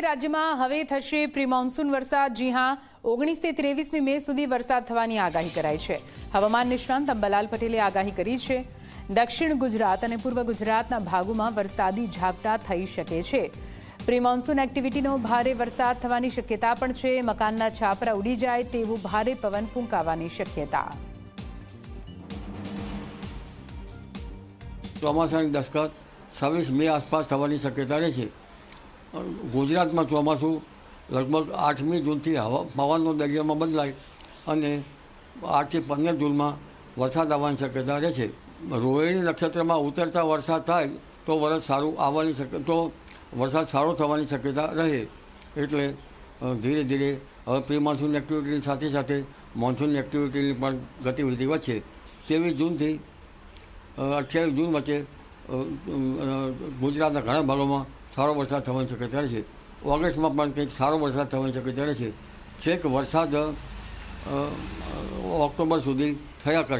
રાજ્યમાં હવે થશે પ્રી મોન્સૂન વરસાદ। જી હા, 19 થી 23મી મે સુધી વરસાદ થવાની આગાહી કરાઈ છે। હવામાન નિષ્ણાંત અંબાલાલ પટેલે આગાહી કરી છે। દક્ષિણ ગુજરાત અને પૂર્વ ગુજરાતના ભાગોમાં વરસાદી ઝાપટા થઈ શકે છે। પ્રી મોન્સૂન એક્ટિવિટીનો ભારે વરસાદ થવાની શક્યતા પણ છે। મકાનના છાપરા ઉડી જાય તેવું ભારે પવન ફૂંકાવાની શક્યતા। ચોમાસાની દસ્તક 26 મે આસપાસ થવાની શક્યતા રહે છે। ગુજરાતમાં ચોમાસું લગભગ 8મી જૂનથી પવનનો દરિયામાં બદલાય અને 8 થી 15 જૂનમાં વરસાદ આવવાની શક્યતા રહે છે। રોહિણી નક્ષત્રમાં ઉતરતા વરસાદ થાય તો વરસાદ સારો થવાની શક્યતા રહે। એટલે ધીરે ધીરે હવે પ્રી મોન્સૂન એક્ટિવિટીની સાથે સાથે મોન્સૂન એક્ટિવિટીની પણ ગતિવિધિ વધશે। 23 જૂનથી 28 જૂન વચ્ચે ગુજરાતના ઘણા ભાગોમાં સારો વરસાદ થવાની શક્યતા રહે છે। ઓગસ્ટમાં પણ કંઈક સારો વરસાદ થવાની શક્યતા રહે છે। છેક વરસાદ ઓક્ટોબર સુધી થયા કરશે।